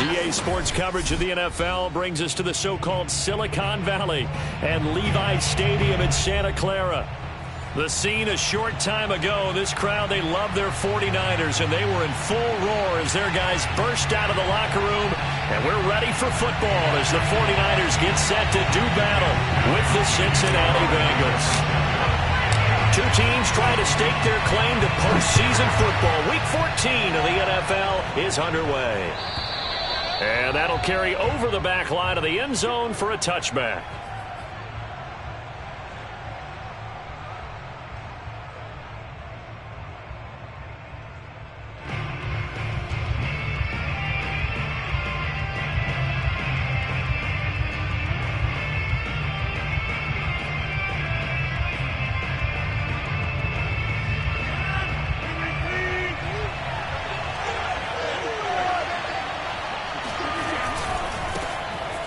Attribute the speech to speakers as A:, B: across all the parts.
A: EA Sports coverage of the NFL brings us to the so-called Silicon Valley and Levi Stadium in Santa Clara. The scene a short time ago, this crowd, they love their 49ers, and they were in full roar as their guys burst out of the locker room, and we're ready for football as the 49ers get set to do battle with the Cincinnati Bengals. Two teams trying to stake their claim to postseason football. Week 14 of the NFL is underway. And that'll carry over the back line of the end zone for a touchback.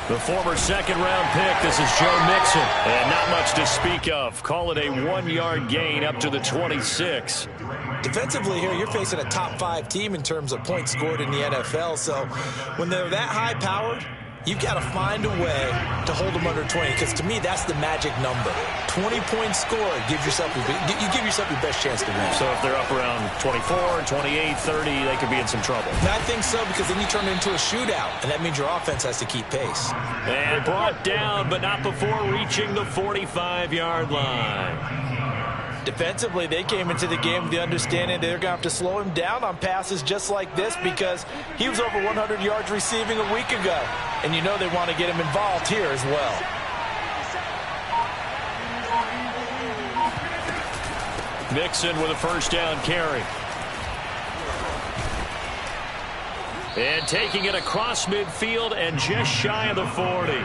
A: The former second-round pick, this is Joe Mixon. And not much to speak of. Call it a 1-yard gain up to the 26.
B: Defensively here, you're facing a top-5 team in terms of points scored in the NFL. So when they're that high-powered, you've got to find a way to hold them under 20. Because to me, that's the magic number. 20 points scored, you give yourself your best chance to win.
A: So if they're up around 24, 28, 30, they could be in some trouble.
B: And I think so, because then you turn it into a shootout, and that means your offense has to keep pace.
A: And brought down, but not before reaching the 45-yard line.
B: Defensively, they came into the game with the understanding they're going to have to slow him down on passes just like this, because he was over 100 yards receiving a week ago. And you know they want to get him involved here as well.
A: Mixon with a first down carry. And taking it across midfield and just shy of the 40.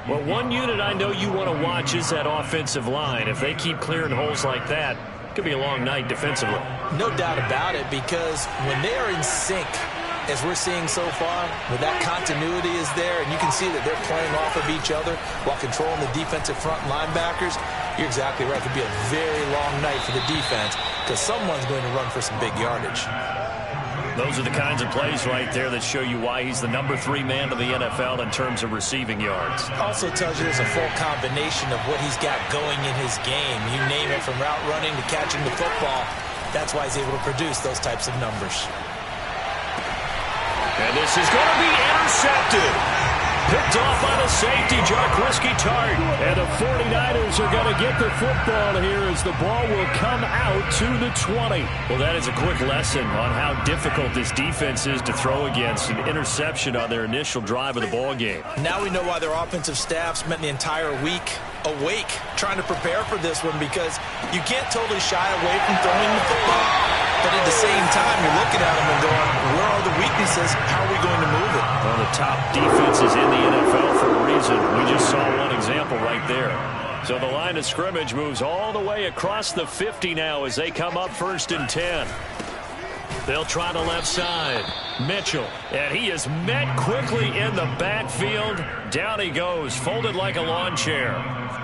A: Well, one unit I know you want to watch is that offensive line. If they keep clearing holes like that, it could be a long night defensively.
B: No doubt about it, because when they are in sync, as we're seeing so far, when that continuity is there, and you can see that they're playing off of each other while controlling the defensive front linebackers, you're exactly right. It could be a very long night for the defense, because someone's going to run for some big yardage.
A: Those are the kinds of plays right there that show you why he's the number 3 man of the NFL in terms of receiving yards.
B: Also tells you there's a full combination of what he's got going in his game. You name it, from route running to catching the football. That's why he's able to produce those types of numbers.
A: And this is going to be intercepted. Picked off by the safety, Jaquiski Tartt. And the 49ers are going to get the football here as the ball will come out to the 20. Well, that is a quick lesson on how difficult this defense is to throw against. An interception on their initial drive of the ball game.
B: Now we know why their offensive staff spent the entire week awake trying to prepare for this one, because you can't totally shy away from throwing the football. But at the same time, you're looking at them and going, where are the weaknesses? How are we going to move it?
A: One of the top defenses in the NFL for a reason. We just saw one example right there. So the line of scrimmage moves all the way across the 50 now as they come up 1st and 10. They'll try the left side. Mitchell, and he is met quickly in the backfield. Down he goes, folded like a lawn chair.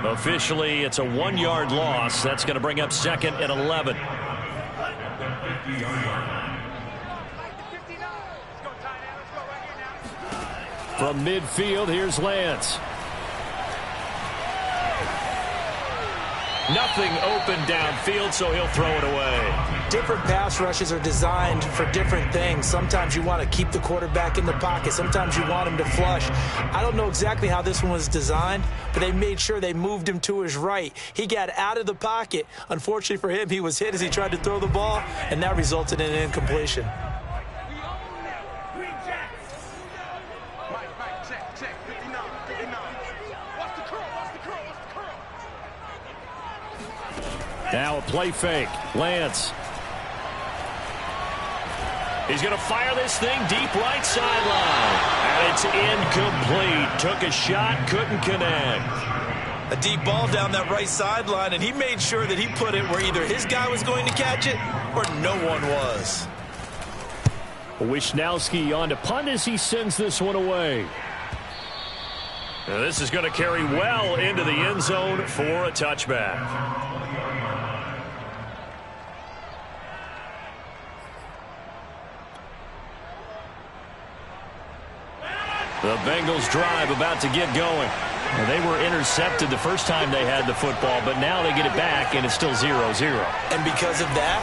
A: Officially, it's a 1-yard loss. That's going to bring up 2nd and 11. From midfield, here's Lance. Nothing open downfield, so he'll throw it away.
B: Different pass rushes are designed for different things. Sometimes you want to keep the quarterback in the pocket. Sometimes you want him to flush. I don't know exactly how this one was designed, but they made sure they moved him to his right. He got out of the pocket. Unfortunately for him, he was hit as he tried to throw the ball, and that resulted in an incompletion.
A: Now a play fake. Lance. He's going to fire this thing deep right sideline. And it's incomplete. Took a shot, couldn't connect.
B: A deep ball down that right sideline, and he made sure that he put it where either his guy was going to catch it or no one was.
A: Wisnowski on to punt as he sends this one away. Now this is going to carry well into the end zone for a touchback. The Bengals drive about to get going. Well, they were intercepted the first time they had the football, but now they get it back, and it's still 0-0.
B: And because of that,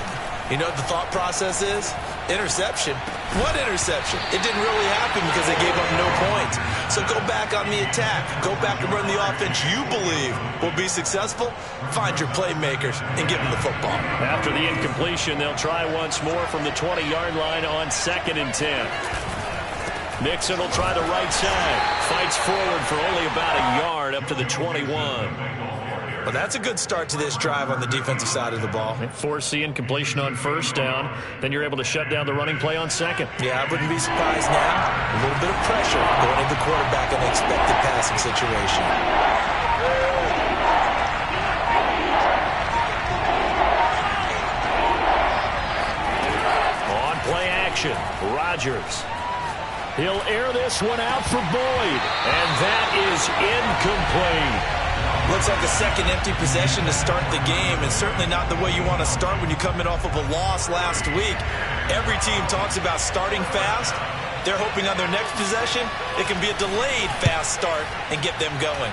B: you know what the thought process is? Interception. What interception? It didn't really happen because they gave up no points. So go back on the attack. Go back and run the offense you believe will be successful. Find your playmakers and give them the football.
A: After the incompletion, they'll try once more from the 20-yard line on 2nd and 10. Mixon will try the right side. Fights forward for only about a yard up to the 21.
B: Well, that's a good start to this drive on the defensive side of the ball.
A: Force the incompletion on 1st down. Then you're able to shut down the running play on 2nd.
B: Yeah, I wouldn't be surprised now. A little bit of pressure going into the quarterback in an expected passing situation.
A: On play action, Rodgers. He'll air this one out for Boyd, and that is incomplete.
B: Looks like a second empty possession to start the game, and certainly not the way you want to start when you're coming off of a loss last week. Every team talks about starting fast. They're hoping on their next possession, it can be a delayed fast start and get them going.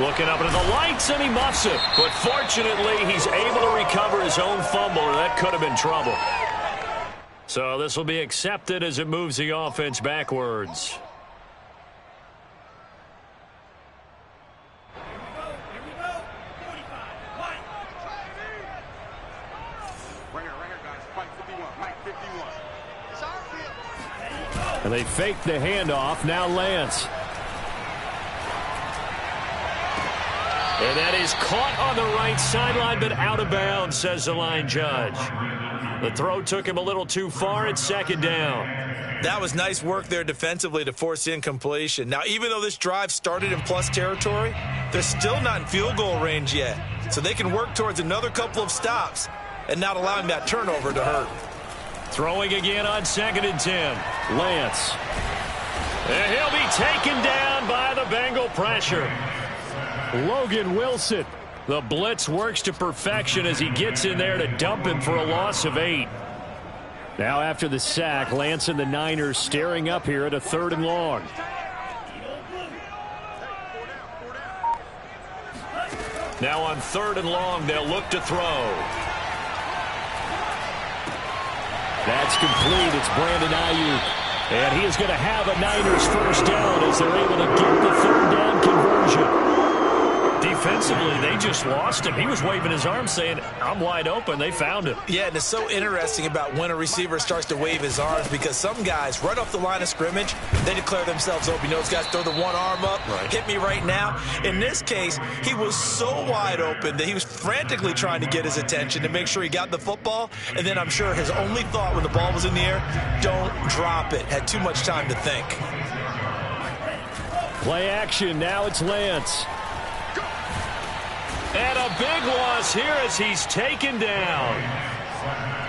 A: Looking up into the lights, and he muffs it. But fortunately, he's able to recover his own fumble, or that could have been trouble. So this will be accepted as it moves the offense backwards. And they fake the handoff. Now Lance. And that is caught on the right sideline, but out of bounds, says the line judge. The throw took him a little too far. It's 2nd down.
B: That was nice work there defensively to force incompletion. Now, even though this drive started in plus territory, they're still not in field goal range yet. So they can work towards another couple of stops and not allowing that turnover to hurt.
A: Throwing again on 2nd and 10. Lance. And he'll be taken down by the Bengal pressure. Logan Wilson. The blitz works to perfection as he gets in there to dump him for a loss of 8. Now after the sack, Lance and the Niners staring up here at a 3rd and long. Now on 3rd and long, they'll look to throw. That's complete. It's Brandon Ayuk. And he is going to have a Niners 1st down as they're able to get the 3rd down conversion. Defensively, they just lost him. He was waving his arms saying, I'm wide open. They found him.
B: Yeah, and it's so interesting about when a receiver starts to wave his arms because some guys, right off the line of scrimmage, they declare themselves open. You know, those guys throw the one arm up, hit me right now. In this case, he was so wide open that he was frantically trying to get his attention to make sure he got the football. And then I'm sure his only thought when the ball was in the air, don't drop it. Had too much time to think.
A: Play action. Now it's Lance. And a big loss here as he's taken down.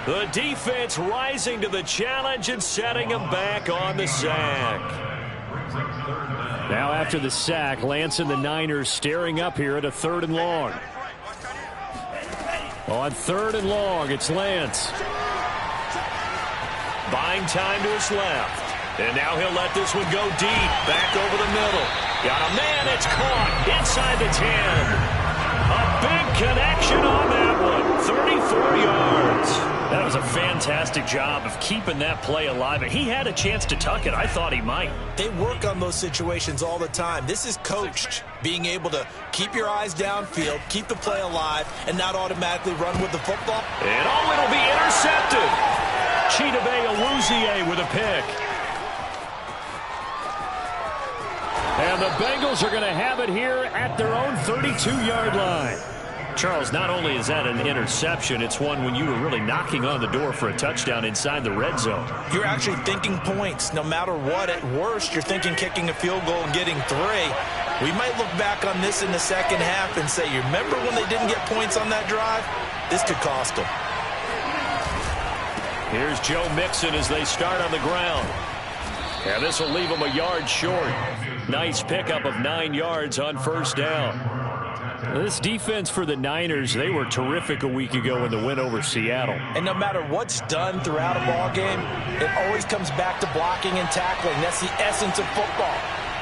A: The defense rising to the challenge and setting him back on the sack. Now after the sack, Lance and the Niners staring up here at a 3rd and long. On 3rd and long, it's Lance. Buying time to his left. And now he'll let this one go deep. Back over the middle. Got a man. It's caught inside the 10. A big connection on that one. 34 yards. That was a fantastic job of keeping that play alive. And he had a chance to tuck it. I thought he might.
B: They work on those situations all the time. This is coached. Being able to keep your eyes downfield, keep the play alive, and not automatically run with the football.
A: And it'll be intercepted. Chidobe Awuzie with a pick. And the Bengals are going to have it here at their own 32-yard line. Charles, not only is that an interception, it's one when you were really knocking on the door for a touchdown inside the red zone.
B: You're actually thinking points. No matter what, at worst, you're thinking kicking a field goal and getting 3. We might look back on this in the second half and say, you remember when they didn't get points on that drive? This could cost them.
A: Here's Joe Mixon as they start on the ground. And this will leave them a yard short. Nice pickup of 9 yards on 1st down. This defense for the Niners, they were terrific a week ago in the win over Seattle.
B: And no matter what's done throughout a ball game, it always comes back to blocking and tackling. That's the essence of football.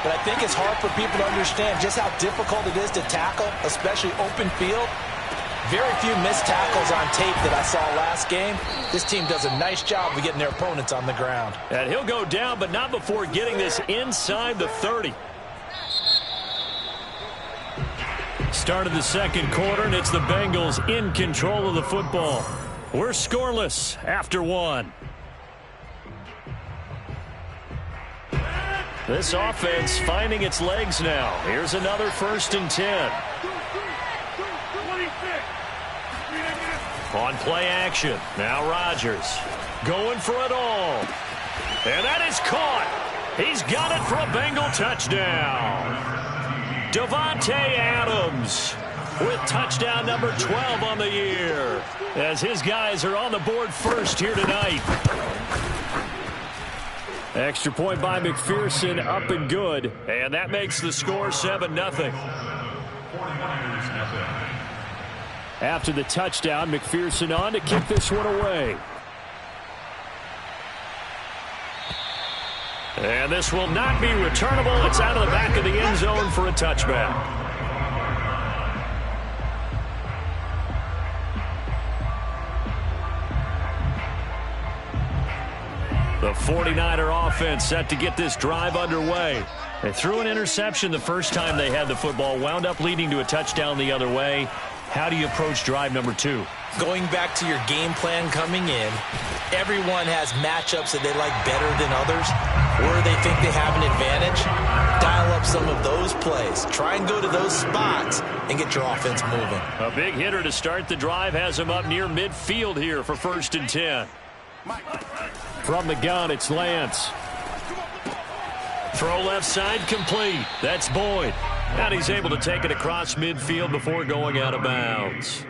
B: But I think it's hard for people to understand just how difficult it is to tackle, especially open field. Very few missed tackles on tape that I saw last game. This team does a nice job of getting their opponents on the ground.
A: And he'll go down, but not before getting this inside the 30. Start of the second quarter, and it's the Bengals in control of the football. We're scoreless after one. This offense finding its legs now. Here's another 1st and 10. On play action. Now Rodgers going for it all. And that is caught. He's got it for a Bengal touchdown. Davante Adams with touchdown number 12 on the year, as his guys are on the board first here tonight. Extra point by McPherson, up and good, and that makes the score 7-0. After the touchdown, McPherson on to kick this one away. And this will not be returnable. It's out of the back of the end zone for a touchback. The 49er offense set to get this drive underway. They threw an interception the first time they had the football, wound up leading to a touchdown the other way. How do you approach drive number 2?
B: Going back to your game plan coming in, everyone has matchups that they like better than others, or they think they have an advantage. Dial up some of those plays. Try and go to those spots and get your offense moving.
A: A big hitter to start the drive has him up near midfield here for 1st and 10. From the gun, it's Lance. Throw left side complete. That's Boyd. And he's able to take it across midfield before going out of bounds.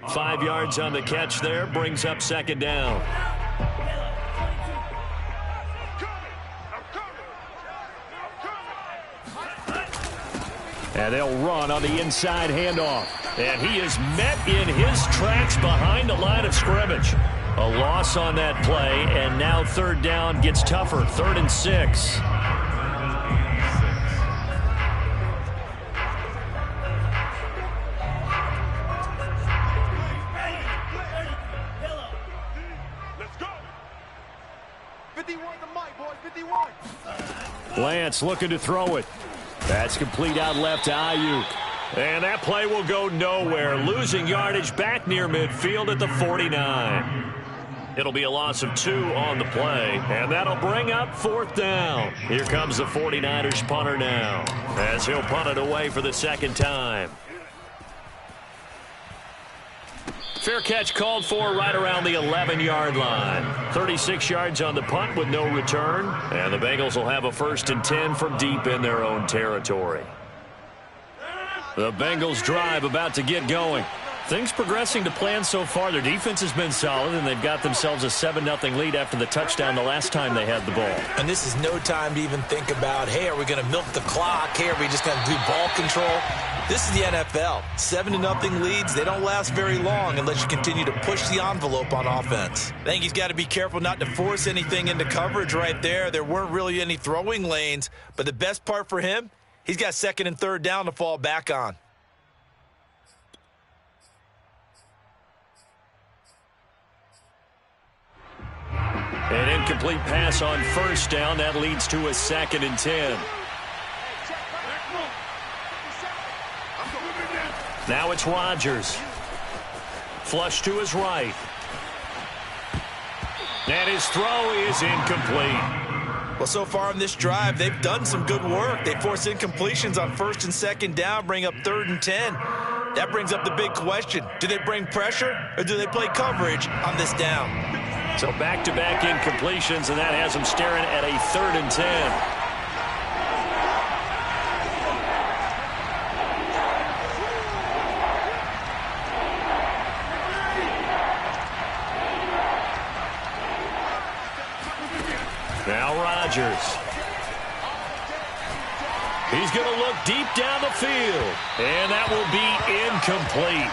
A: 5 yards on the catch there, brings up 2nd down. And they'll run on the inside handoff. And he is met in his tracks behind the line of scrimmage. A loss on that play, and now 3rd down gets tougher. 3rd and 6. Lance looking to throw it. That's complete out left to Ayuk. And that play will go nowhere. Losing yardage back near midfield at the 49. It'll be a loss of 2 on the play, and that'll bring up 4th down. Here comes the 49ers punter now, as he'll punt it away for the 2nd time. Fair catch called for right around the 11-yard line. 36 yards on the punt with no return. And the Bengals will have a 1st and 10 from deep in their own territory. The Bengals drive about to get going. Things progressing to plan so far. Their defense has been solid, and they've got themselves a 7-0 lead after the touchdown the last time they had the ball.
B: And this is no time to even think about, hey, are we going to milk the clock? Hey, are we just going to do ball control? This is the NFL. 7-0 leads, they don't last very long unless you continue to push the envelope on offense. I think he's got to be careful not to force anything into coverage right there. There weren't really any throwing lanes, but the best part for him, he's got 2nd and 3rd down to fall back on.
A: An incomplete pass on 1st down. That leads to a 2nd and 10. Now it's Rodgers. Flush to his right. And his throw is incomplete.
B: Well, so far on this drive, they've done some good work. They force incompletions on 1st and 2nd down, bring up 3rd and 10. That brings up the big question. Do they bring pressure or do they play coverage on this down?
A: So back-to-back incompletions, and that has them staring at a 3rd and 10. Now Rodgers. He's going to look deep down the field, and that will be incomplete.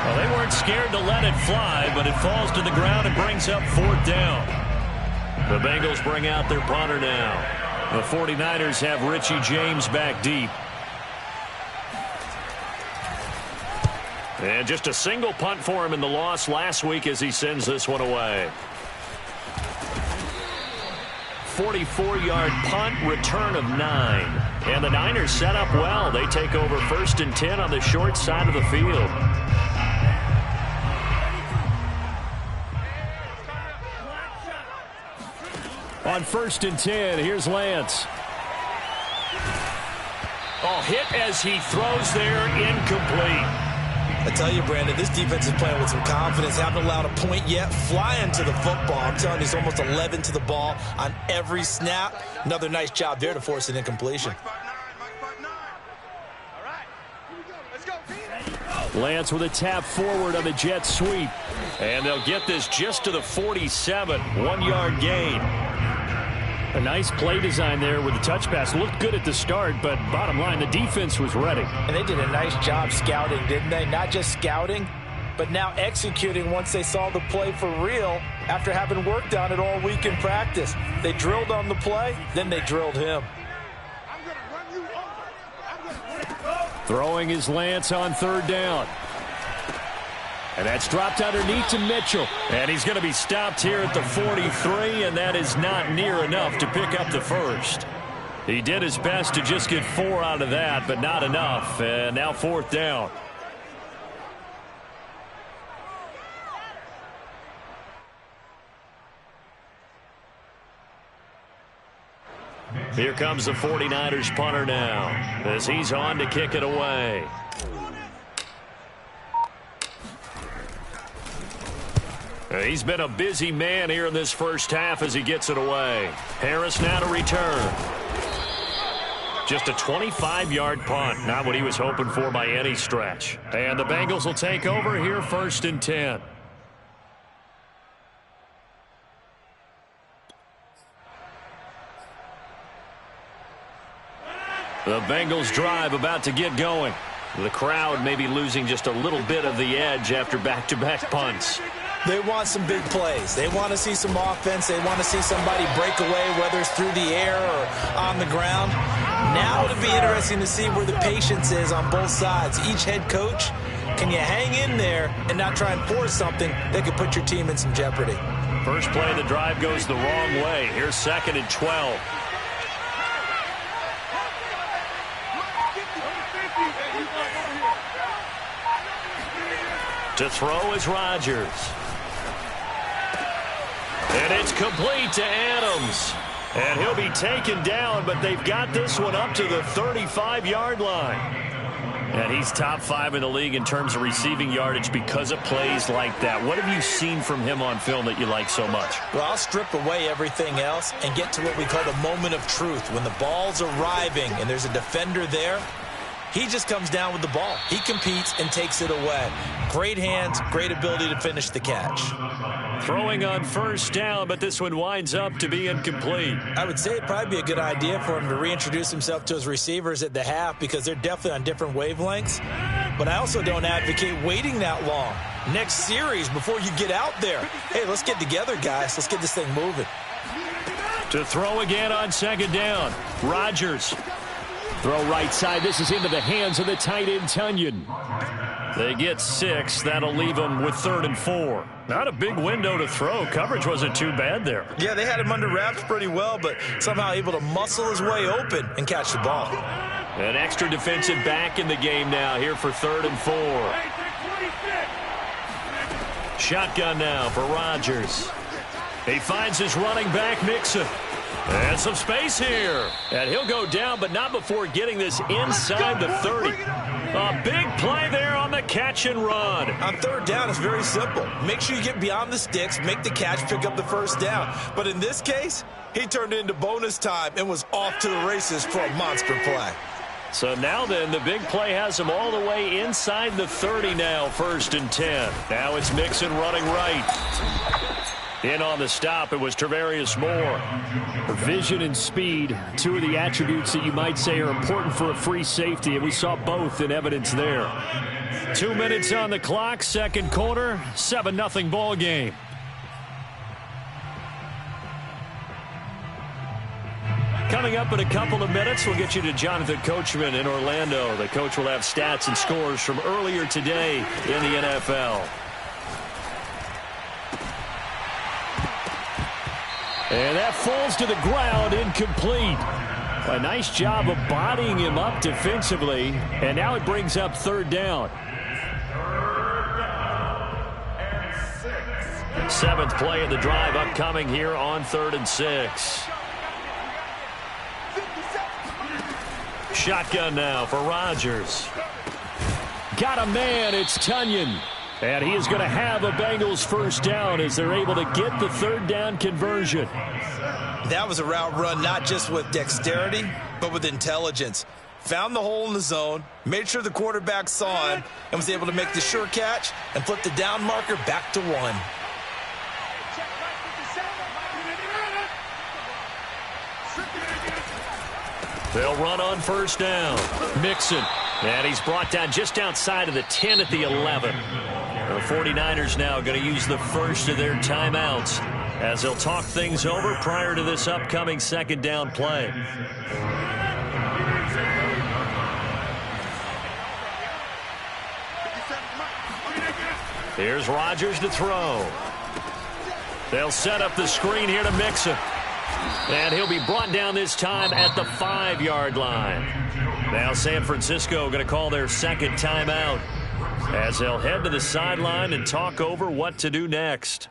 A: Well, they weren't scared to let it fly, but it falls to the ground and brings up 4th down. The Bengals bring out their punter now. The 49ers have Richie James back deep. And just a single punt for him in the loss last week as he sends this one away. 44-yard punt, return of 9. And the Niners set up well. They take over 1st and 10 on the short side of the field. On 1st and 10, here's Lance. Oh, hit as he throws there, incomplete.
B: I tell you, Brandon, this defense is playing with some confidence. Haven't allowed a point yet. Flying to the football. I'm telling you, it's almost 11 to the ball on every snap. Another nice job there to force an incompletion.
A: Lance with a tap forward on the jet sweep. And they'll get this just to the 47. 1-yard gain. A nice play design there with the touch pass. Looked good at the start, but bottom line, the defense was ready.
B: And they did a nice job scouting, didn't they? Not just scouting, but now executing once they saw the play for real after having worked on it all week in practice. They drilled on the play, then they drilled him.
A: Throwing is Lance on 3rd down. And that's dropped underneath to Mitchell. And he's going to be stopped here at the 43, and that is not near enough to pick up the first. He did his best to just get 4 out of that, but not enough. And now 4th down. Here comes the 49ers punter now as he's on to kick it away. He's been a busy man here in this first half as he gets it away. Harris now to return. Just a 25-yard punt. Not what he was hoping for by any stretch. And the Bengals will take over here 1st and 10. The Bengals drive about to get going. The crowd may be losing just a little bit of the edge after back-to-back punts.
B: They want some big plays. They want to see some offense. They want to see somebody break away, whether it's through the air or on the ground. Now it'll be interesting to see where the patience is on both sides. Each head coach, can you hang in there and not try and force something that could put your team in some jeopardy?
A: First play of the drive goes the wrong way. Here's 2nd and 12. To throw is Rodgers. And it's complete to Adams. And he'll be taken down, but they've got this one up to the 35-yard line. And he's top 5 in the league in terms of receiving yardage because of plays like that. What have you seen from him on film that you like so much?
B: Well, I'll strip away everything else and get to what we call the moment of truth. When the ball's arriving and there's a defender there, he just comes down with the ball. He competes and takes it away. Great hands, great ability to finish the catch.
A: Throwing on 1st down, but this one winds up to be incomplete.
B: I would say it'd probably be a good idea for him to reintroduce himself to his receivers at the half because they're definitely on different wavelengths. But I also don't advocate waiting that long. Next series before you get out there. Hey, let's get together, guys. Let's get this thing moving.
A: To throw again on 2nd down. Rodgers. Throw right side. This is into the hands of the tight end, Tunyon. They get 6. That'll leave them with 3rd and 4. Not a big window to throw. Coverage wasn't too bad there.
B: Yeah, they had him under wraps pretty well, but somehow able to muscle his way open and catch the ball.
A: An extra defensive back in the game now here for 3rd and 4. Shotgun now for Rodgers. He finds his running back, Mixon. And some space here. And he'll go down, but not before getting this inside the 30. A big play there on the catch and run.
B: On 3rd down, it's very simple. Make sure you get beyond the sticks, make the catch, pick up the 1st down. But in this case, he turned into bonus time and was off to the races for a monster play.
A: So now then, the big play has him all the way inside the 30 now, 1st and 10. Now it's Mixon running right. In on the stop, it was Travarius Moore.
C: Vision and speed, two of the attributes that you might say are important for a free safety, and we saw both in evidence there.
A: 2 minutes on the clock, second quarter, 7-0 ball game. Coming up in a couple of minutes, we'll get you to Jonathan Coachman in Orlando. The coach will have stats and scores from earlier today in the NFL. And that falls to the ground, incomplete. A nice job of bodying him up defensively, and now it brings up third down. Seventh play of the drive upcoming here on 3rd and 6. Shotgun now for Rodgers.
C: Got a man, it's Tunyon. And he is going to have a Bengals first down as they're able to get the third down conversion.
B: That was a route run not just with dexterity, but with intelligence. Found the hole in the zone, made sure the quarterback saw him, and was able to make the sure catch and flip the down marker back to 1.
A: They'll run on first down. Mixon. And he's brought down just outside of the 10 at the 11. The 49ers now going to use the first of their timeouts as they'll talk things over prior to this upcoming second down play. Here's Rodgers to throw. They'll set up the screen here to Mixon. And he'll be brought down this time at the 5-yard line. Now San Francisco going to call their second timeout as they'll head to the sideline and talk over what to do next.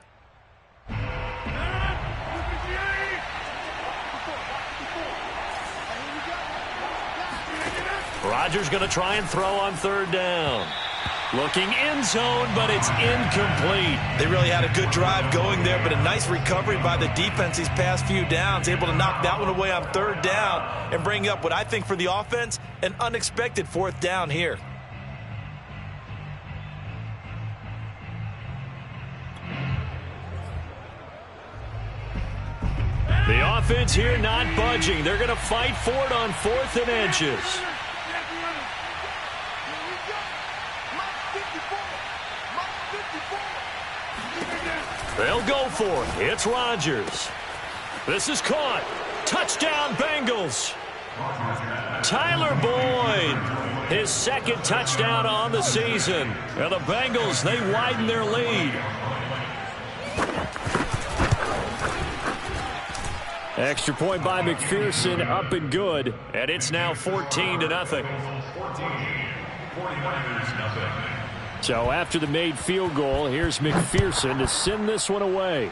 A: Rodgers going to try and throw on third down. Looking end zone, but it's incomplete.
B: They really had a good drive going there, but a nice recovery by the defense these past few downs. Able to knock that one away on third down and bring up what I think for the offense, an unexpected fourth down here.
A: The offense here not budging. They're going to fight for it on 4th and inches. They'll go for it. It's Rodgers. This is caught. Touchdown, Bengals. Tyler Boyd, his second touchdown on the season. And the Bengals, they widen their lead.
C: Extra point by McPherson, up and good.
A: And it's now 14-0.
C: 49ers. So after the made field goal, here's McPherson to send this one away.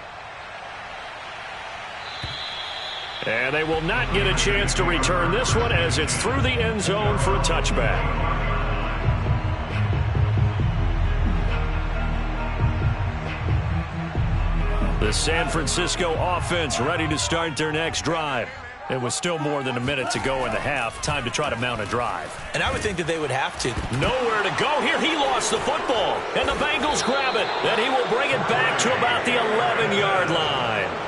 A: And they will not get a chance to return this one as it's through the end zone for a touchback. The San Francisco offense ready to start their next drive. It was still more than a minute to go in the half. Time to try to mount a drive.
B: And I would think that they would have to.
A: Nowhere to go here. He lost the football. And the Bengals grab it. And he will bring it back to about the 11-yard line.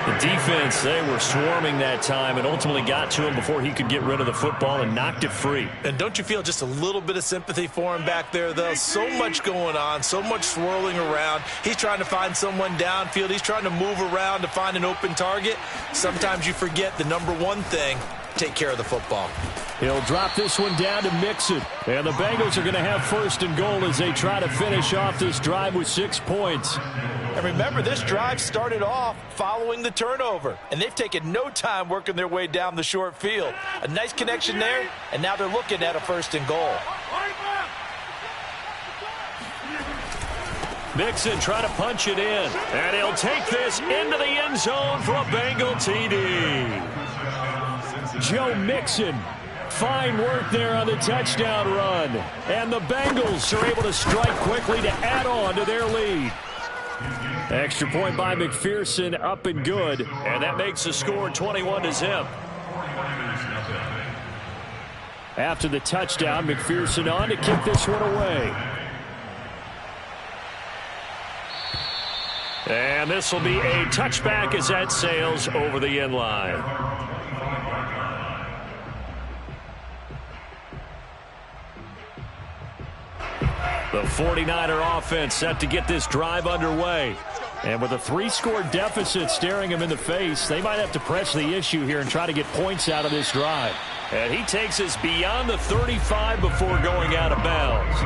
A: The defense, they were swarming that time and ultimately got to him before he could get rid of the football and knocked it free.
B: And don't you feel just a little bit of sympathy for him back there, though? So much going on, so much swirling around. He's trying to find someone downfield. He's trying to move around to find an open target. Sometimes you forget the number one thing, take care of the football.
C: He'll drop this one down to Mixon. And the Bengals are going to have first and goal as they try to finish off this drive with 6 points.
B: And remember, this drive started off following the turnover. And they've taken no time working their way down the short field. A nice connection there, and now they're looking at a first and goal.
A: Mixon trying to punch it in. And he'll take this into the end zone for a Bengal TD.
C: Joe Mixon. Fine work there on the touchdown run. And the Bengals are able to strike quickly to add on to their lead. Extra point by McPherson, up and good.
A: And that makes the score 21-0.
C: After the touchdown, McPherson on to kick this one away.
A: And this will be a touchback as that sails over the end line. The 49er offense set to get this drive underway. And with a 3-score deficit staring them in the face, they might have to press the issue here and try to get points out of this drive. And he takes us beyond the 35 before going out of bounds.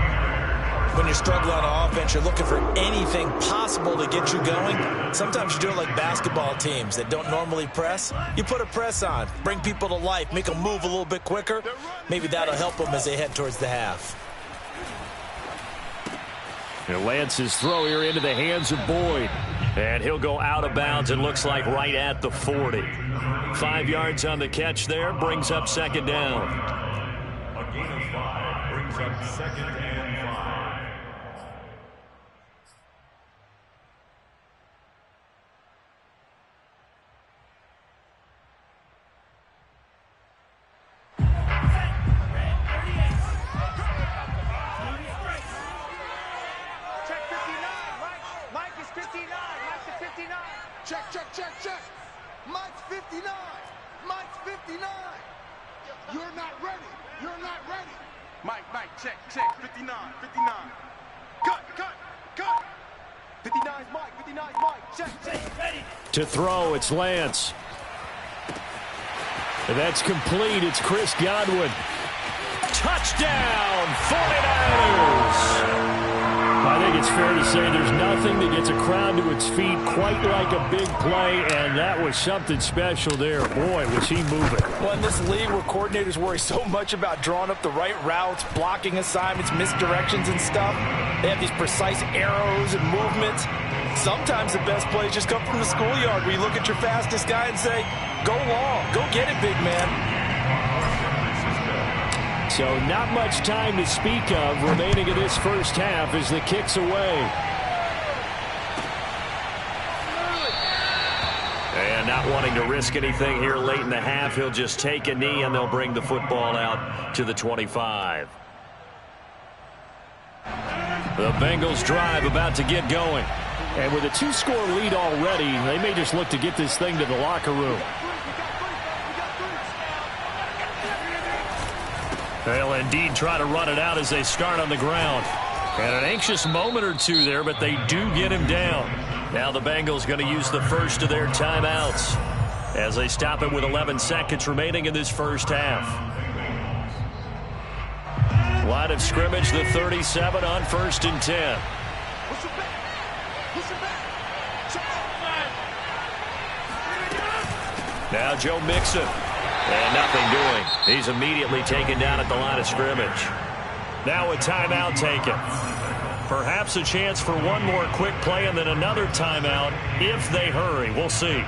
B: When you're struggling on offense, you're looking for anything possible to get you going. Sometimes you do it like basketball teams that don't normally press. You put a press on, bring people to life, make them move a little bit quicker. Maybe that'll help them as they head towards the half.
A: And Lance's throw here into the hands of Boyd. And he'll go out of bounds, it looks like right at the 40. 5 yards on the catch there, brings up second down.
D: A gain of 5 brings up second and 5.
E: Check. Mike's 59. Mike's 59. You're not ready. Mike, check. 59. Cut. 59's Mike. Check. Ready.
A: To throw, it's Lance. And that's complete. It's Chris Godwin. Touchdown, 49ers! I think it's fair to say there's nothing that gets a crowd to its feet quite like a big play, and that was something special there. Boy, was he moving.
B: Well, in this league where coordinators worry so much about drawing up the right routes, blocking assignments, misdirections and stuff, they have these precise arrows and movements. Sometimes the best plays just come from the schoolyard where you look at your fastest guy and say, go long, go get it, big man.
A: So not much time to speak of remaining in this first half as the kick's away. And not wanting to risk anything here late in the half, he'll just take a knee and they'll bring the football out to the 25. The Bengals drive about to get going. And with a 2-score lead already, they may just look to get this thing to the locker room. They'll indeed try to run it out as they start on the ground. And an anxious moment or two there, but they do get him down. Now the Bengals going to use the first of their timeouts as they stop it with 11 seconds remaining in this first half. Line of scrimmage, the 37 on 1st and 10. Now Joe Mixon. And nothing doing. He's immediately taken down at the line of scrimmage. Now a timeout taken. Perhaps a chance for one more quick play and then another timeout if they hurry. We'll see.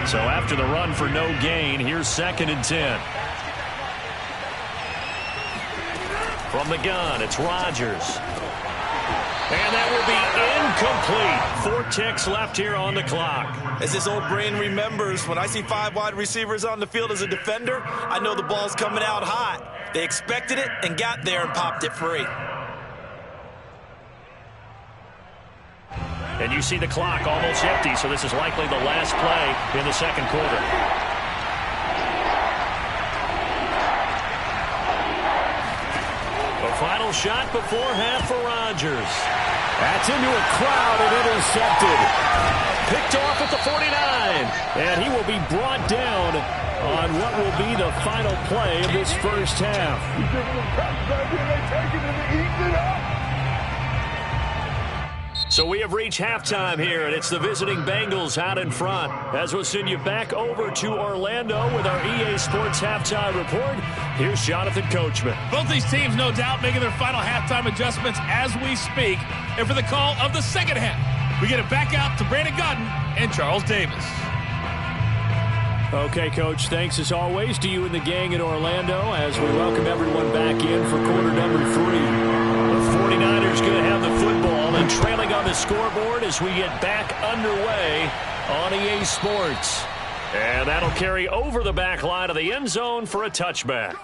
A: So after the run for no gain, here's 2nd and 10. From the gun, it's Rodgers. And that will be incomplete. 4 ticks left here on the clock.
B: As this old brain remembers, when I see 5 wide receivers on the field as a defender, I know the ball's coming out hot. They expected it and got there and popped it free.
A: And you see the clock almost empty, so this is likely the last play in the second quarter. The final shot before half for Rodgers. That's into a crowd and intercepted. Picked off at the 49. And he will be brought down on what will be the final play of this first half. So we have reached halftime here, and it's the visiting Bengals out in front. As we'll send you back over to Orlando with our EA Sports Halftime Report, here's Jonathan Coachman.
F: Both these teams, no doubt, making their final halftime adjustments as we speak. And for the call of the second half, we get it back out to Brandon Godden and Charles Davis.
A: Okay, Coach, thanks as always to you and the gang in Orlando as we welcome everyone back in for quarter number 3. The 49ers going to have the football and trailing on the scoreboard as we get back underway on EA Sports. And that'll carry over the back line of the end zone for a touchback.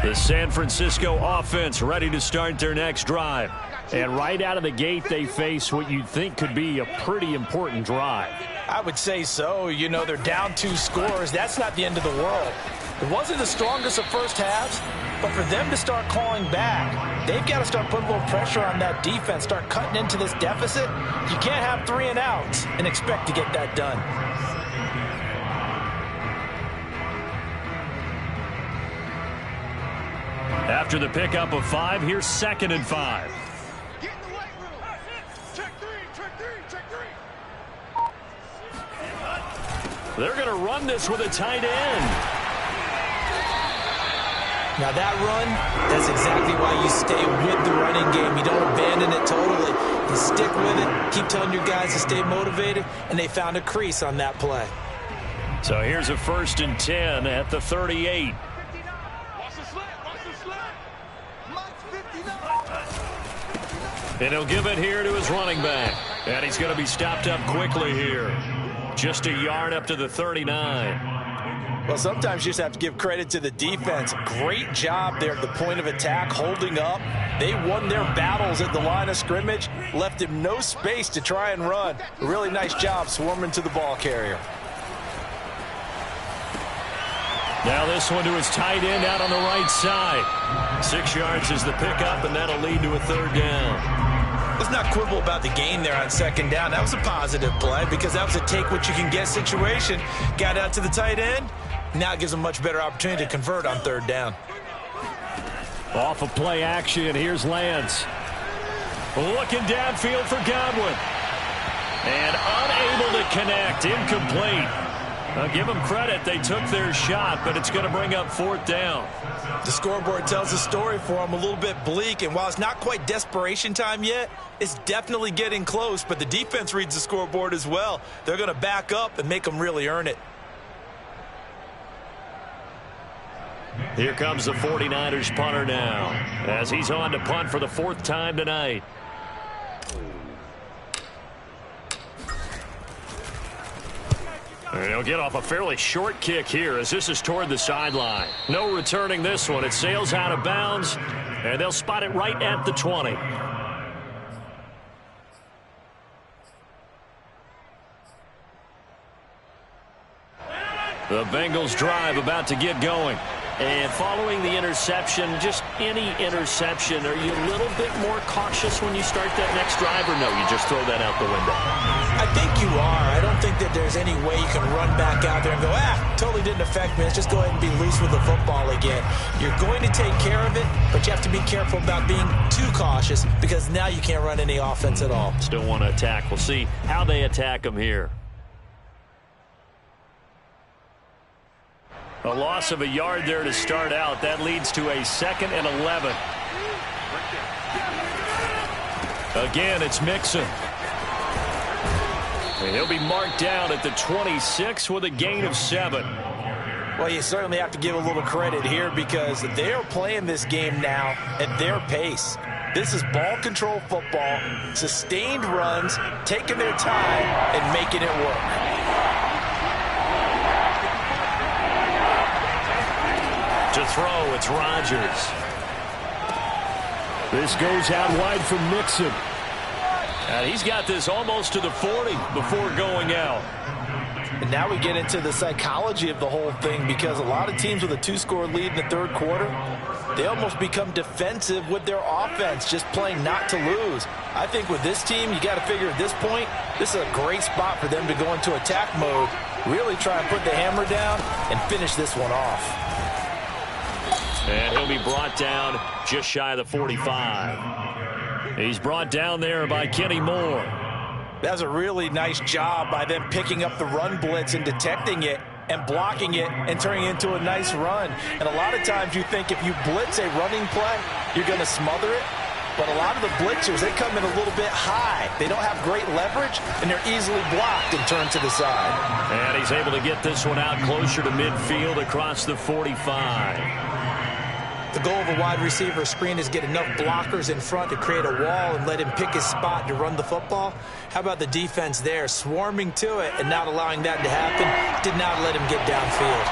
A: The San Francisco offense ready to start their next drive.
C: And right out of the gate, they face what you'd think could be a pretty important drive.
B: I would say so. You know, they're down 2 scores. That's not the end of the world. It wasn't the strongest of first halves, but for them to start clawing back, they've got to start putting a little pressure on that defense, start cutting into this deficit. You can't have 3 and outs and expect to get that done.
A: After the pickup of 5, here's 2nd and 5.
E: Get in the weight room. Check 3, check 3, check 3.
A: They're going to run this with a tight end.
B: Now that run, that's exactly why you stay with the running game. You don't abandon it totally. You stick with it, keep telling your guys to stay motivated, and they found a crease on that play.
A: So here's a 1st and 10 at the 38.
E: Watch the slant, watch the slant. Mike's 59.
A: And he'll give it here to his running back. And he's going to be stopped up quickly here. Just a yard up to the 39.
B: Well, sometimes you just have to give credit to the defense. Great job there at the point of attack, holding up. They won their battles at the line of scrimmage, left him no space to try and run. A really nice job swarming to the ball carrier.
A: Now this one to his tight end out on the right side. 6 yards is the pickup, and that'll lead to a 3rd down.
B: Let's not quibble about the gain there on 2nd down. That was a positive play because that was a take-what-you-can-get situation. Got out to the tight end. Now it gives them a much better opportunity to convert on 3rd down.
C: Off of play action, here's Lance.
A: Looking downfield for Godwin. And unable to connect. Incomplete. I'll give them credit. They took their shot, but it's going to bring up 4th down.
B: The scoreboard tells the story for them, a little bit bleak, and while it's not quite desperation time yet, it's definitely getting close, but the defense reads the scoreboard as well. They're going to back up and make them really earn it.
A: Here comes the 49ers punter now, as he's on to punt for the 4th time tonight. And he'll get off a fairly short kick here as this is toward the sideline. No returning this one. It sails out of bounds, and they'll spot it right at the 20. The Bengals drive about to get going. And following the interception, just any interception, are you a little bit more cautious when you start that next drive, or no, you just throw that out the window?
B: I think you are. I don't think that there's any way you can run back out there and go, totally didn't affect me. Let's just go ahead and be loose with the football again. You're going to take care of it, but you have to be careful about being too cautious because now you can't run any offense at all.
A: Still want to attack. We'll see how they attack them here. A loss of a yard there to start out. That leads to a 2nd and 11. Again, it's Mixon. And he'll be marked down at the 26 with a gain of 7.
B: Well, you certainly have to give a little credit here because they're playing this game now at their pace. This is ball control football, sustained runs, taking their time and making it work.
A: To throw, it's Rodgers.
C: This goes out wide for Mixon.
A: And he's got this almost to the 40 before going out.
B: And now we get into the psychology of the whole thing because a lot of teams with a 2-score lead in the 3rd quarter, they almost become defensive with their offense, just playing not to lose. I think with this team, you got to figure at this point, this is a great spot for them to go into attack mode, really try and put the hammer down and finish this one off.
A: And he'll be brought down just shy of the 45. He's brought down there by Kenny Moore.
B: That's a really nice job by them picking up the run blitz and detecting it and blocking it and turning it into a nice run. And a lot of times you think if you blitz a running play, you're going to smother it. But a lot of the blitzers, they come in a little bit high. They don't have great leverage, and they're easily blocked and turned to the side.
A: And he's able to get this one out closer to midfield across the 45.
B: The goal of a wide receiver screen is get enough blockers in front to create a wall and let him pick his spot to run the football. How about the defense there, swarming to it and not allowing that to happen? Did not let him get downfield.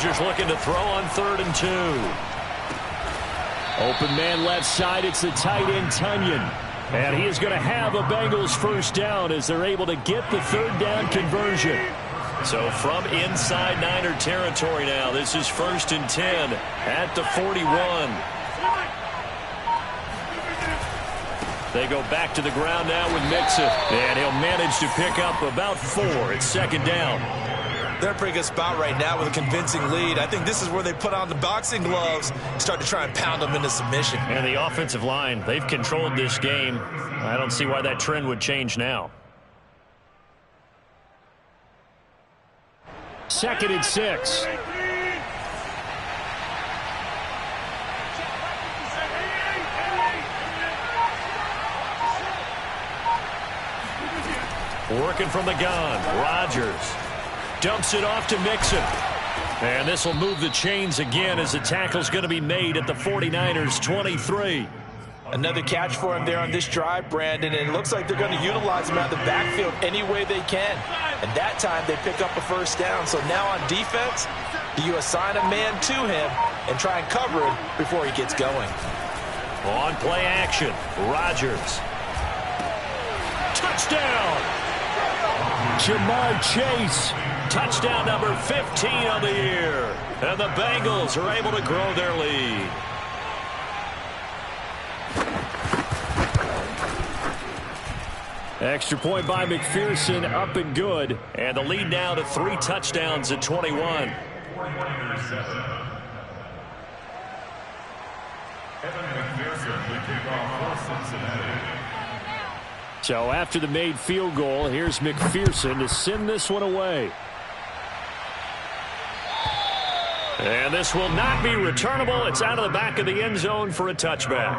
A: Rodgers looking to throw on 3rd and 2.
C: Open man left side. It's the tight end, Tunyon. And he is going to have a Bengals first down as they're able to get the 3rd down conversion.
A: So from inside Niner territory now, this is 1st and 10 at the 41. They go back to the ground now with Mixon. And he'll manage to pick up about 4. It's 2nd down.
B: They're in a pretty good spot right now with a convincing lead. I think this is where they put on the boxing gloves and start to try and pound them into submission.
A: And the offensive line, they've controlled this game. I don't see why that trend would change now.
C: 2nd and 6.
A: Working from the gun, Rodgers dumps it off to Mixon. And this will move the chains again as the tackle's going to be made at the 49ers 23.
B: Another catch for him there on this drive, Brandon, and it looks like they're going to utilize him out of the backfield any way they can. And that time they pick up a first down. So now on defense, do you assign a man to him and try and cover him before he gets going?
A: On play action, Rodgers. Touchdown!
C: Jamar Chase.
A: Touchdown number 15 on the year. And the Bengals are able to grow their lead.
C: Extra point by McPherson, up and good.
A: And the lead now to 3 touchdowns at 21.
C: So after the made field goal, here's McPherson to send this one away.
A: And this will not be returnable. It's out of the back of the end zone for a touchback.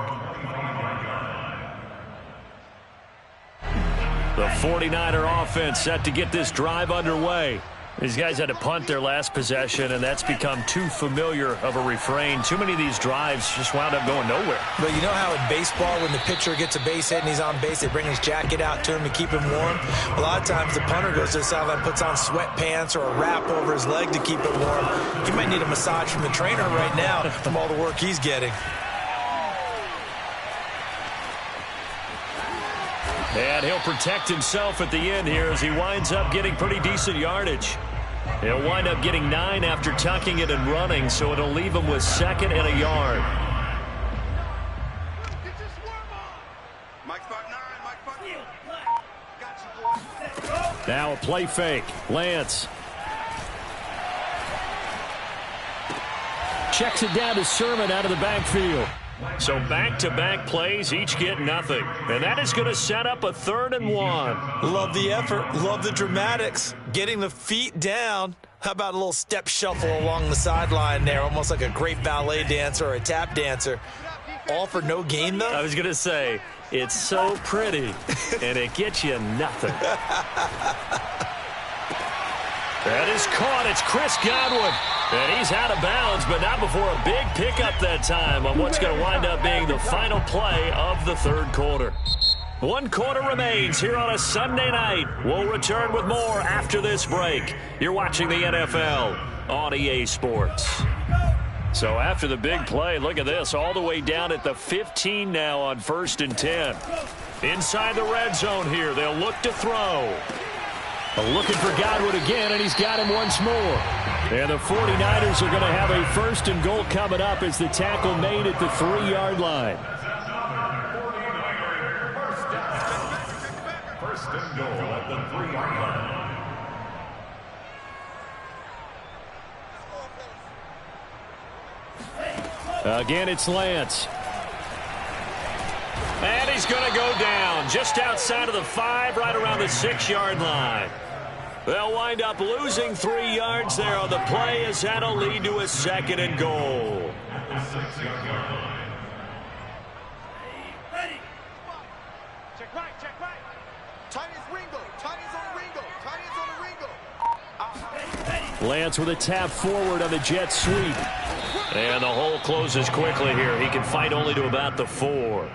A: The 49er offense set to get this drive underway. These guys had to punt their last possession, and that's become too familiar of a refrain. Too many of these drives just wound up going nowhere.
B: But you know how in baseball, when the pitcher gets a base hit and he's on base, they bring his jacket out to him to keep him warm? A lot of times the punter goes to the sideline, puts on sweatpants or a wrap over his leg to keep it warm. He might need a massage from the trainer right now from all the work he's getting.
A: And he'll protect himself at the end here as he winds up getting pretty decent yardage. He'll wind up getting 9 after tucking it and running, so it'll leave him with 2nd and a yard.
C: Now a play fake. Lance. Checks it down to Sermon out of the backfield.
A: So back-to-back plays, each get nothing. And that is going to set up a 3rd and 1.
B: Love the effort. Love the dramatics. Getting the feet down. How about a little step shuffle along the sideline there, almost like a great ballet dancer or a tap dancer. All for no gain, though?
A: I was going to say, it's so pretty, and it gets you nothing. That is caught. It's Chris Godwin. And he's out of bounds, but not before a big pickup that time on what's going to wind up being the final play of the 3rd quarter. 1 quarter remains here on a Sunday night. We'll return with more after this break. You're watching the NFL on EA Sports. So after the big play, look at this, all the way down at the 15 now on 1st and 10. Inside the red zone here, they'll look to throw.
C: Looking for Godwin again, and he's got him once more. And the 49ers are going to have a 1st and goal coming up as the tackle made at the 3-yard line.
D: 1st and goal at the 3-yard line.
C: Again, it's Lance.
A: And he's going to go down just outside of the 5, right around the 6-yard line. They'll wind up losing 3 yards there on the play as that'll lead to a 2nd and goal.
E: Check right, check right. Tight ends Ringo. Tight ends on Ringo. Tight ends on Ringo.
C: Lance with a tap forward on the jet sweep.
A: And the hole closes quickly here. He can fight only to about the 4.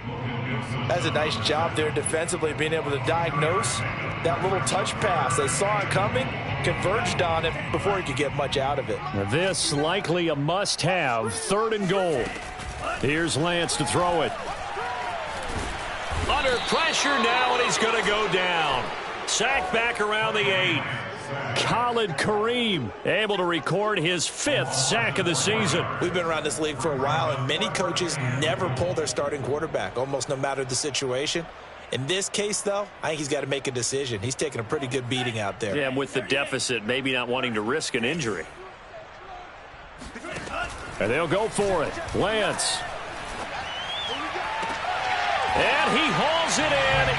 B: That's a nice job there defensively, being able to diagnose that little touch pass. They saw it coming, converged on it before he could get much out of it.
C: This likely a must-have, 3rd and goal. Here's Lance to throw it.
A: Under pressure now, and he's going to go down. Sacked back around the 8.
C: Khalid Kareem able to record his 5th sack of the season.
B: We've been around this league for a while, and many coaches never pull their starting quarterback, almost no matter the situation. In this case, though, I think he's got to make a decision. He's taking a pretty good beating out there.
A: Yeah, with the deficit, maybe not wanting to risk an injury.
C: And they'll go for it. Lance.
A: And he hauls it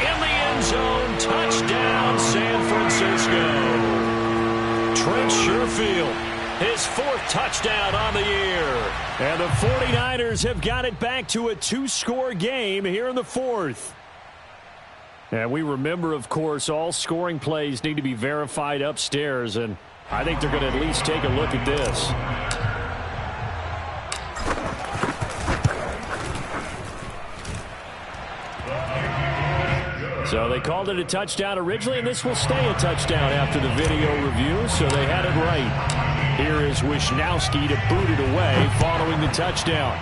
A: in the end zone. Touchdown, San Francisco. Trent Sherfield, his 4th touchdown on the year.
C: And the 49ers have got it back to a 2-score game here in the 4th. And we remember, of course, all scoring plays need to be verified upstairs, and I think they're going to at least take a look at this. So they called it a touchdown originally, and this will stay a touchdown after the video review, so they had it right. Here is Wisnowski to boot it away following the touchdown.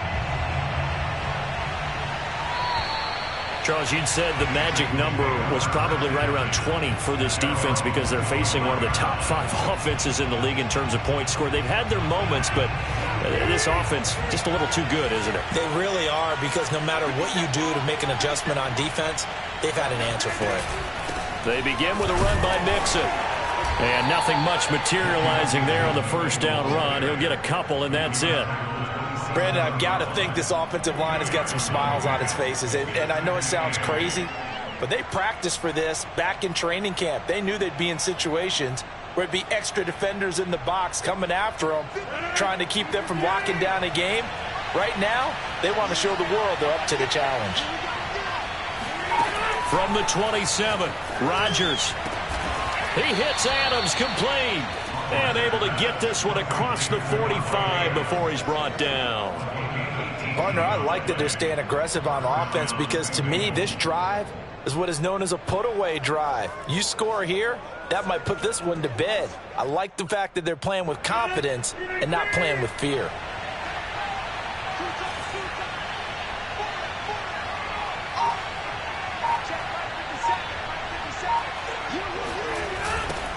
A: Charles, you'd said the magic number was probably right around 20 for this defense because they're facing one of the top 5 offenses in the league in terms of points scored. They've had their moments, but this offense just a little too good, isn't it?
B: They really are, because no matter what you do to make an adjustment on defense, they've had an answer for it.
A: They begin with a run by Mixon. And nothing much materializing there on the 1st down run. He'll get a couple, and that's it.
B: Brandon, I've got to think this offensive line has got some smiles on its faces. And I know it sounds crazy, but they practiced for this back in training camp. They knew they'd be in situations where it'd be extra defenders in the box coming after them, trying to keep them from locking down a game. Right now, they want to show the world they're up to the challenge.
A: From the 27, Rodgers. He hits Adams complete. And able to get this one across the 45 before he's brought down.
B: Partner, I like that they're staying aggressive on offense, because to me, this drive is what is known as a put-away drive. You score here, that might put this one to bed. I like the fact that they're playing with confidence and not playing with fear.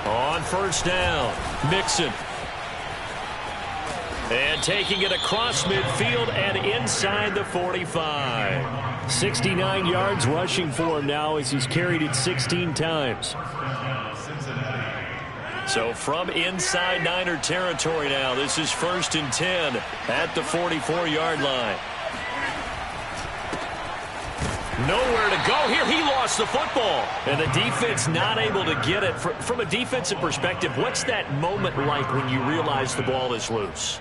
A: On 1st down, Mixon. And taking it across midfield and inside the 45.
C: 69 yards rushing for him now as he's carried it 16 times.
A: So from inside Niner territory now, this is 1st and 10 at the 44-yard line. Nowhere to go here. He lost the football. And the defense not able to get it. From a defensive perspective, what's that moment like when you realize the ball is loose?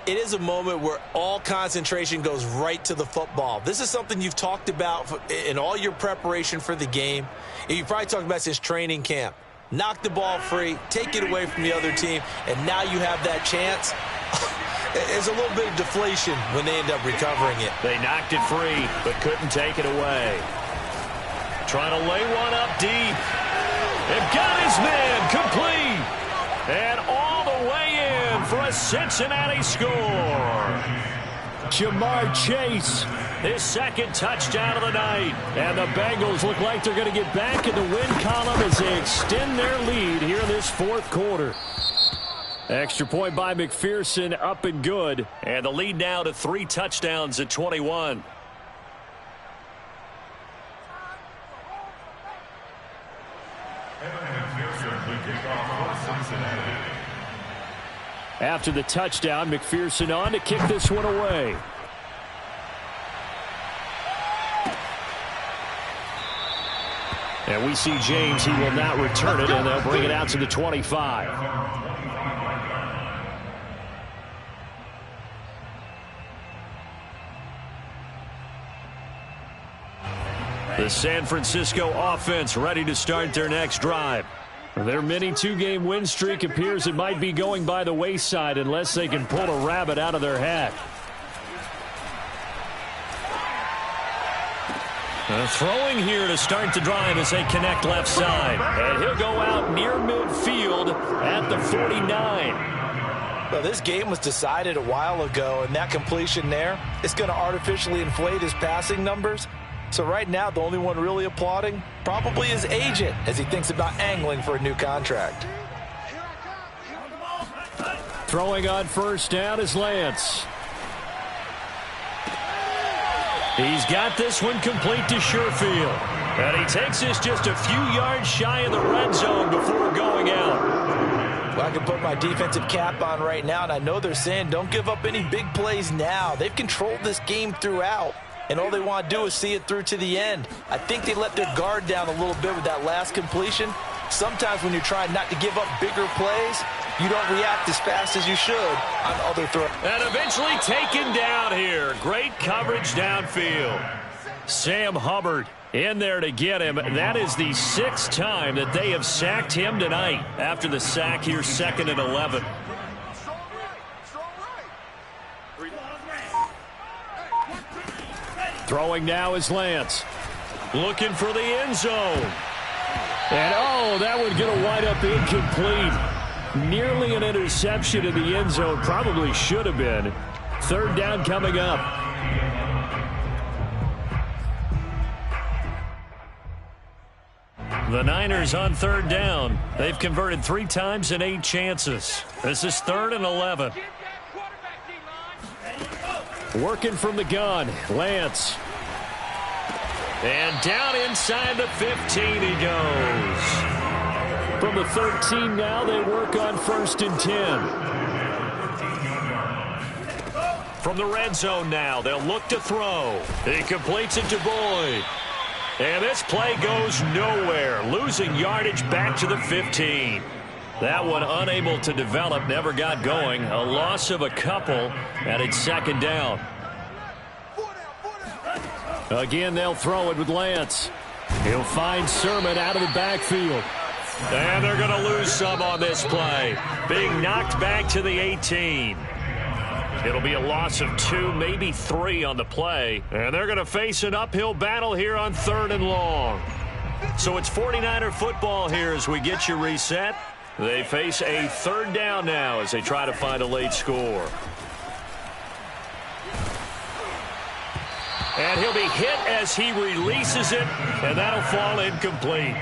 B: It is a moment where all concentration goes right to the football. This is something you've talked about in all your preparation for the game. And you've probably talked about since training camp. Knock the ball free, take it away from the other team, and now you have that chance. There's a little bit of deflation when they end up recovering it.
A: They knocked it free, but couldn't take it away. Trying to lay one up deep. They've got his man complete. And all the way in for a Cincinnati score.
C: Jamar Chase,
A: his 2nd touchdown of the night.
C: And the Bengals look like they're going to get back in the win column as they extend their lead here in this 4th quarter. Extra point by McPherson, up and good.
A: And the lead now to 3 touchdowns at 21.
C: After the touchdown, McPherson on to kick this one away. And we see James, he will not return it, and they'll bring it out to the 25.
A: The San Francisco offense ready to start their next drive.
C: Their mini 2-game win streak appears it might be going by the wayside unless they can pull a rabbit out of their hat.
A: Throwing here to start the drive as they connect left side. And he'll go out near midfield at the 49.
B: Well, this game was decided a while ago, and that completion there is going to artificially inflate his passing numbers. So right now, the only one really applauding probably his agent as he thinks about angling for a new contract.
C: Throwing on first down is Lance.
A: He's got this one complete to Sherfield. And he takes this just a few yards shy of the red zone before going out.
B: Well, I can put my defensive cap on right now, and I know they're saying don't give up any big plays now. They've controlled this game throughout, and all they want to do is see it through to the end. I think they let their guard down a little bit with that last completion. Sometimes when you're trying not to give up bigger plays, you don't react as fast as you should on other throws.
A: And eventually taken down here. Great coverage downfield. Sam Hubbard in there to get him. That is the 6th time that they have sacked him tonight. After the sack here, 2nd and 11.
C: Throwing now is Lance.
A: Looking for the end zone.
C: And, oh, that would get a wide up incomplete. Nearly an interception in the end zone. Probably should have been. 3rd down coming up.
A: The Niners on 3rd down. They've converted 3 times in 8 chances. This is 3rd and 11.
C: Working from the gun, Lance.
A: And down inside the 15 he goes.
C: From the 13 now, they work on 1st and 10.
A: From the red zone now, they'll look to throw. He completes it to Boyd. And this play goes nowhere. Losing yardage back to the 15. That one unable to develop, never got going. A loss of a couple, and it's 2nd down.
C: Again, they'll throw it with Lance. He'll find Sermon out of the backfield.
A: And they're going to lose some on this play. Being knocked back to the 18. It'll be a loss of 2, maybe 3 on the play. And they're going to face an uphill battle here on 3rd and long. So it's 49er football here as we get you reset. They face a 3rd down now as they try to find a late score. And he'll be hit as he releases it, and that'll fall incomplete.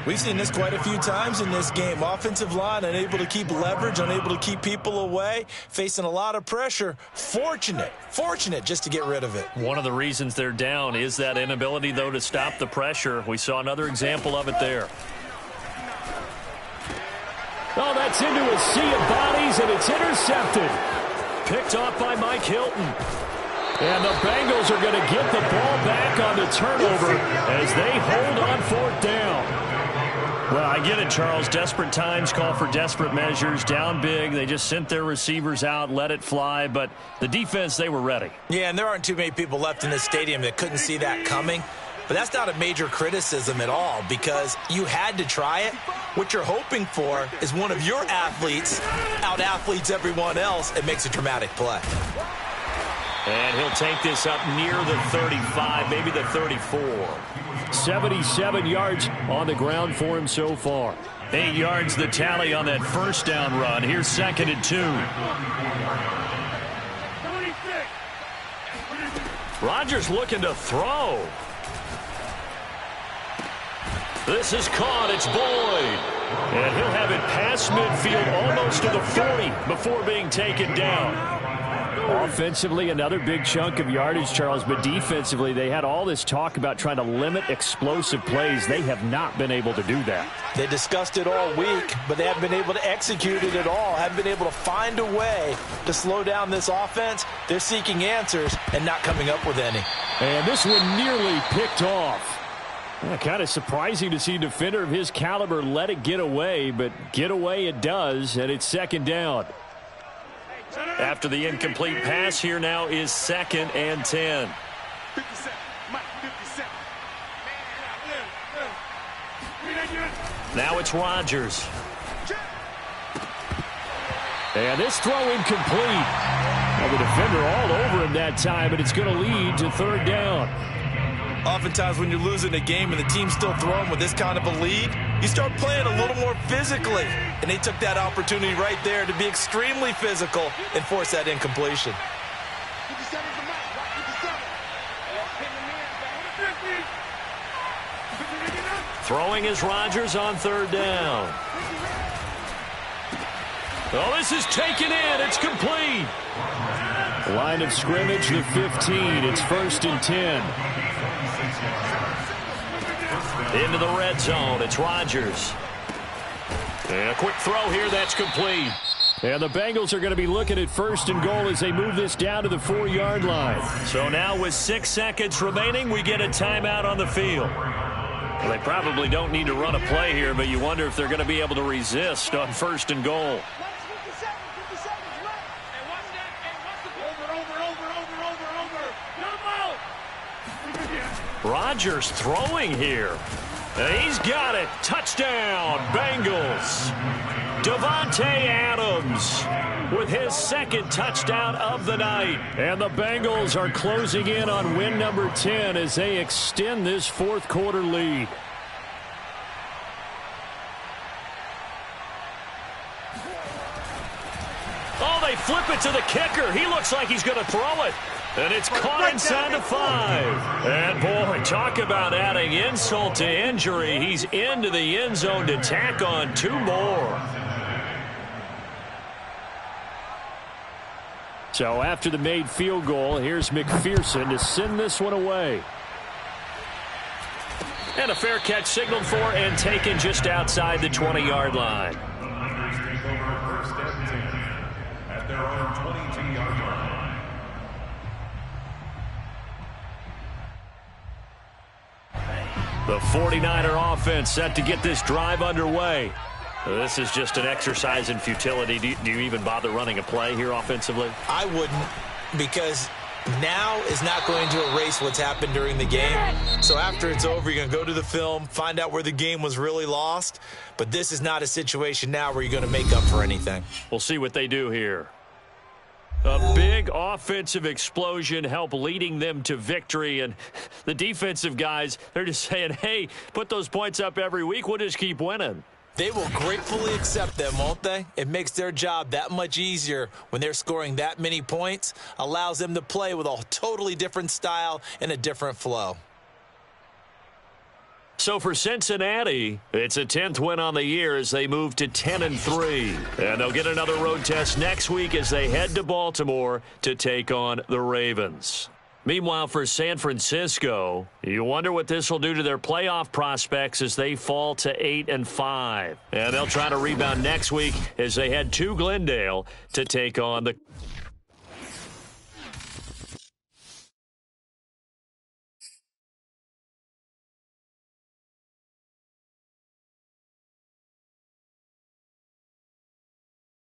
B: We've seen this quite a few times in this game. Offensive line unable to keep leverage, unable to keep people away, facing a lot of pressure. Fortunate just to get rid of it.
A: One of the reasons they're down is that inability, though, to stop the pressure. We saw another example of it there.
C: Oh, that's into a sea of bodies, and it's intercepted.
A: Picked off by Mike Hilton.
C: And the Bengals are going to get the ball back on the turnover as they hold on 4th down.
A: Well, I get it, Charles. Desperate times call for desperate measures. Down big. They just sent their receivers out, let it fly. But the defense, they were ready.
B: Yeah, and there aren't too many people left in this stadium that couldn't see that coming. But that's not a major criticism at all because you had to try it. What you're hoping for is one of your athletes out-athletes everyone else and makes a dramatic play.
A: And he'll take this up near the 35, maybe the 34.
C: 77 yards on the ground for him so far.
A: 8 yards the tally on that 1st down run. Here's 2nd and 2. Rodgers looking to throw. This is caught. It's Boyd. And he'll have it past midfield almost to the 40 before being taken down.
C: Offensively, another big chunk of yardage, Charles, but defensively, they had all this talk about trying to limit explosive plays. They have not been able to do that.
B: They discussed it all week, but they haven't been able to execute it at all, haven't been able to find a way to slow down this offense. They're seeking answers and not coming up with any.
C: And this one nearly picked off. Yeah, kind of surprising to see a defender of his caliber let it get away, but get away it does, and it's 2nd down.
A: After the incomplete pass, here now is 2nd and 10. Now it's Rodgers.
C: And this throw incomplete. Well, the defender all over him that time, but it's going to lead to 3rd down.
B: Oftentimes when you're losing a game and the team's still throwing with this kind of a lead, you start playing a little more physically. And they took that opportunity right there to be extremely physical and force that incompletion.
A: Throwing is Rodgers on third down. Oh, this is taken in. It's complete.
C: Line of scrimmage, the 15. It's 1st and 10.
A: Into the red zone. It's Rodgers. And a quick throw here. That's complete.
C: And the Bengals are going to be looking at 1st and goal as they move this down to the 4-yard line.
A: So now with 6 seconds remaining, we get a timeout on the field. Well, they probably don't need to run a play here, but you wonder if they're going to be able to resist on 1st and goal. Rodgers throwing here. And he's got it. Touchdown, Bengals. Davante Adams with his second touchdown of the night.
C: And the Bengals are closing in on win number 10 as they extend this fourth quarter lead.
A: Oh, they flip it to the kicker. He looks like he's going to throw it. And it's caught inside the 5. And, boy, talk about adding insult to injury. He's into the end zone to tack on 2 more.
C: So after the made field goal, here's McPherson to send this one away.
A: And a fair catch signaled for and taken just outside the 20-yard line.
D: Take over 1st and 10 at their own 22-yard line.
A: The 49er offense set to get this drive underway. This is just an exercise in futility. Do you even bother running a play here offensively?
B: I wouldn't, because now is not going to erase what's happened during the game. So after it's over, you're going to go to the film, find out where the game was really lost. But this is not a situation now where you're going to make up for anything.
A: We'll see what they do here. A big offensive explosion helped leading them to victory. And the defensive guys, they're just saying, hey, put those points up every week. We'll just keep winning.
B: They will gratefully accept them, won't they? It makes their job that much easier when they're scoring that many points. Allows them to play with a totally different style and a different flow.
A: So for Cincinnati, it's a 10th win on the year as they move to 10-3. And they'll get another road test next week as they head to Baltimore to take on the Ravens. Meanwhile, for San Francisco, you wonder what this will do to their playoff prospects as they fall to 8-5. And they'll try to rebound next week as they head to Glendale to take on the